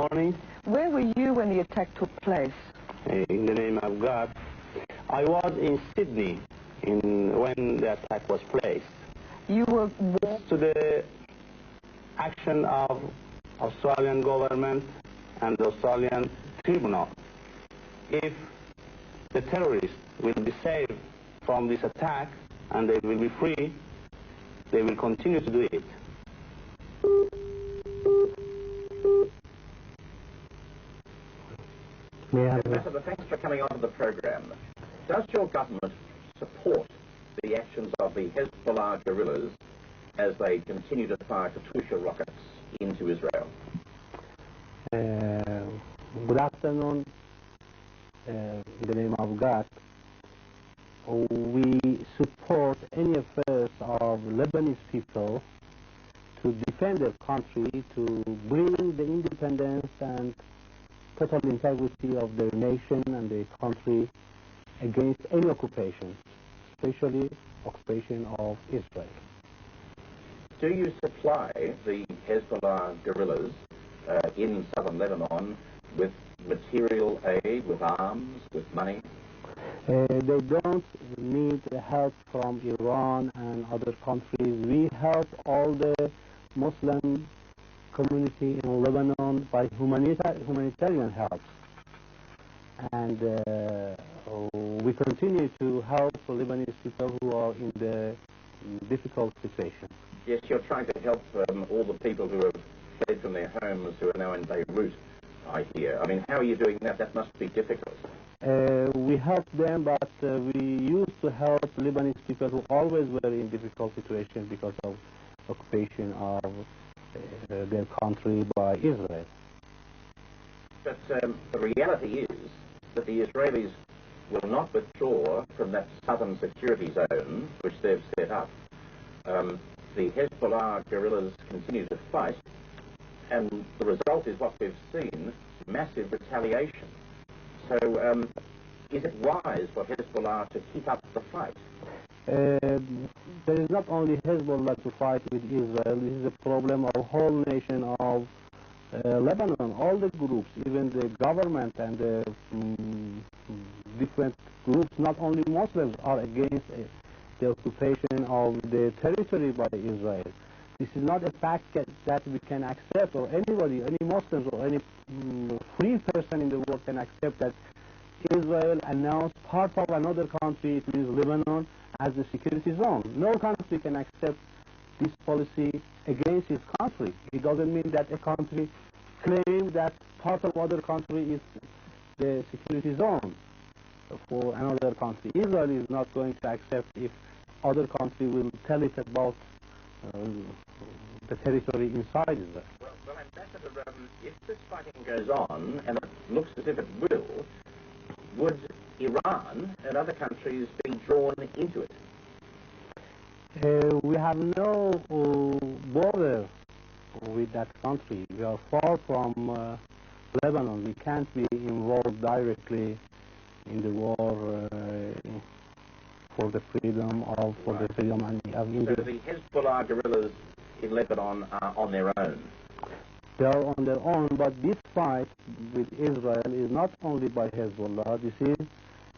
morning. Where were you when the attack took place? In the name of God, I was in Sydney when the attack was placed. You were to the action of Australian government and the Australian tribunal. If the terrorists will be saved from this attack and they will be free, they will continue to do it. Ambassador, thanks for coming on to the program. Does your government support the actions of the Hezbollah guerrillas as they continue to fire Katyusha rockets into Israel? Good afternoon. In the name of God, we support any efforts of Lebanese people to defend their country, to bring the independence and total integrity of their nation and their country against any occupation, especially occupation of Israel. Do you supply the Hezbollah guerrillas in southern Lebanon with material aid, with arms, with money? They don't need help from Iran and other countries. We help all the Muslim community in Lebanon by humanitarian help. And we continue to help Lebanese people who are in the difficult situation. Yes, you're trying to help all the people who have fled from their homes who are now in Beirut, I hear. I mean, how are you doing that? That must be difficult. We help them, but we used to help Lebanese people who always were in difficult situations because of occupation of their country by Israel. But the reality is that the Israelis will not withdraw from that southern security zone which they've set up. The Hezbollah guerrillas continue to fight, and the result is what we've seen, massive retaliation. So is it wise for Hezbollah to keep up the fight? There is not only Hezbollah to fight with Israel. This is a problem of the whole nation of Lebanon. All the groups, even the government and the different groups, not only Muslims, are against the occupation of the territory by Israel. This is not a fact that we can accept, or anybody, any Muslims or any free person in the world can accept that Israel announced part of another country, it means Lebanon, as a security zone. No country can accept this policy against its country. It doesn't mean that a country claims that part of other country is the security zone for another country. Israel is not going to accept if other country will tell it about the territory inside Israel. Well, Ambassador, if this fighting goes on, and it looks as if it will, would Iran and other countries be drawn into it? We have no border with that country. We are far from Lebanon. We can't be involved directly in the war for the freedom of India. So the Hezbollah guerrillas in Lebanon are on their own? They are on their own, but this fight with Israel is not only by Hezbollah. This is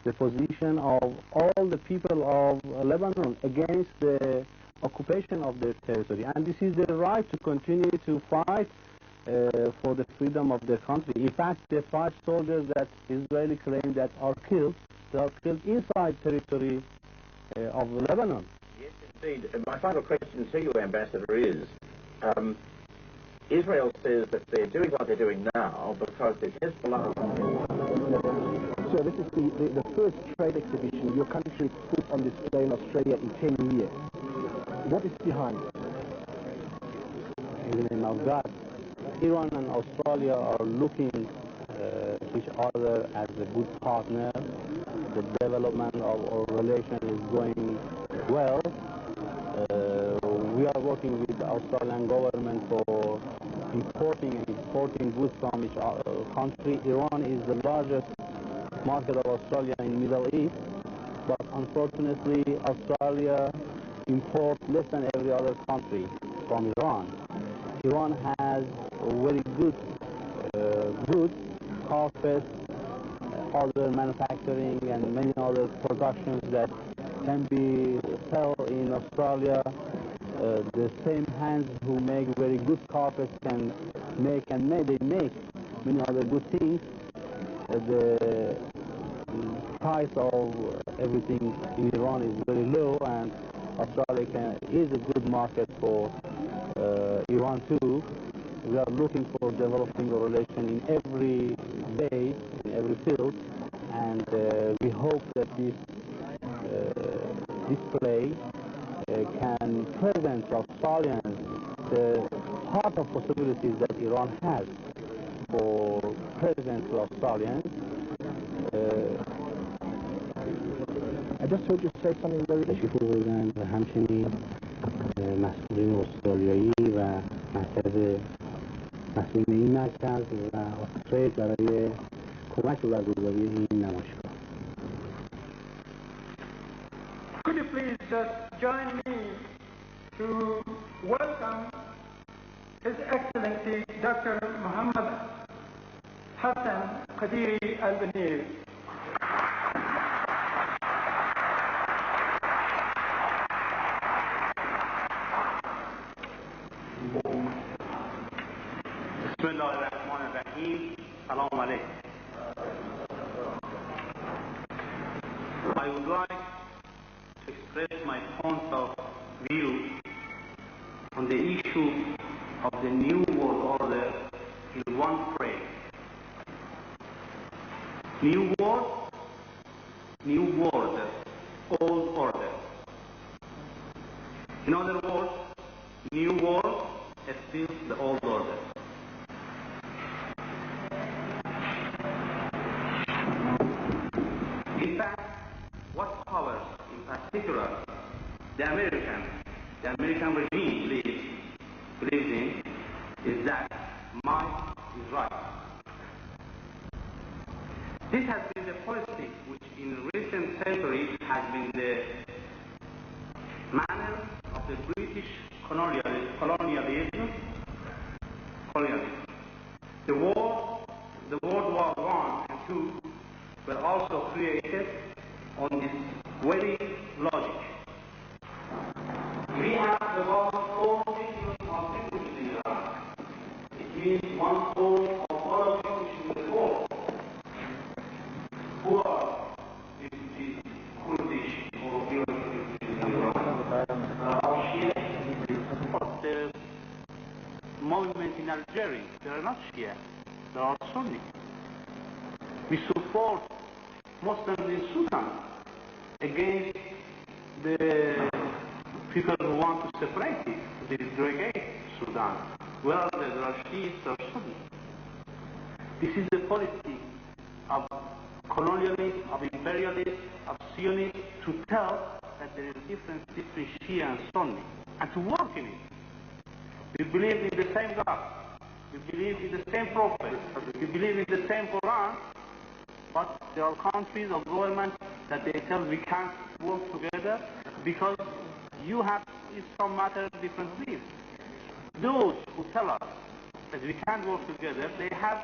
the position of all the people of Lebanon against the occupation of their territory. And this is their right to continue to fight for the freedom of their country. In fact, the 5 soldiers that Israeli claim that are killed, they are killed inside territory of Lebanon. Yes, indeed. And my final question to you, Ambassador, is Israel says that they're doing what they're doing now because the Hezbollah... So this is the first trade exhibition your country put on display in Australia in 10 years. What is behind it? In the name of God, Iran and Australia are looking each other as a good partner. The development of our relation is going well. We are working with the Australian government for importing and exporting goods from each country. Iran is the largest market of Australia in Middle East, but unfortunately Australia imports less than every other country from Iran. Iran has a very good goods, carpets, other manufacturing and many other productions that can be sold in Australia. The same hands who make very good carpets can make they make many other good things. The price of everything in Iran is very low, and Australia is a good market for Iran too. We are looking for developing a relation in every way, in every field, and we hope that this display can present to Australians the part of possibilities that Iran has for present to Australians. I just heard you say something very تشریف بردن و همچنین مسئولین استرالیایی و مسئولین این مرکز و استرالیا برای کمک و برگزاری این نمایشگاه. Could you please just join me to welcome His Excellency Dr. Muhammad Hassan Qadiri al-Banir. Assalamu alaikum. I would like to express my point of view on the issue of the new world order in one phrase. New world, old order. In other words, new world is still the old order. In fact, what powers, in particular, the American regime believes in is that might is right. This has been the policy which in recent centuries has been the manner of the British colonialism. The World War I and II were also created on this very logic. We have about 4 million of refugees in Iran. It means 1/4 of all of refugees in the world who are refugees, Kurdish or Iraqi refugees in Iran. Or Shia. The movement in Algeria, they are not Shia, they are Sunni. We support Muslims in Sudan against the people who want to separate it, the segregate Sudan. Well, there are Shiites or Sunni. This is the policy of colonialism, of imperialism, of Zionism, to tell that there is a difference between Shia and Sunni, and to work in it. We believe in the same God. We believe in the same prophet. We believe in the same Quran. But there are countries or governments that they tell we can't work together because you have in some matter different beliefs. Those who tell us that we can't work together, they have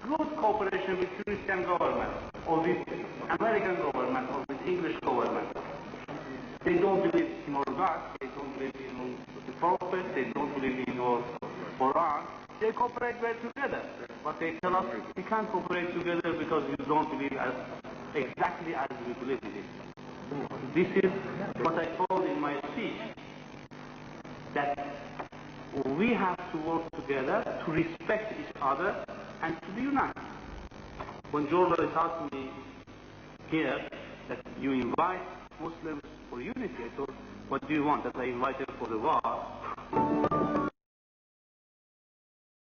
good cooperation with Christian government or with American government or with English government. They don't believe in our God, they don't believe in the prophet, they don't believe in our Quran. They cooperate well together, but they tell us we can't cooperate together because you don't believe exactly as we believe in it. This is what I told in my speech, that we have to work together to respect each other and to be united. When Jordan asked me here that you invite Muslims for unity, I thought, what do you want, that I invited for the war?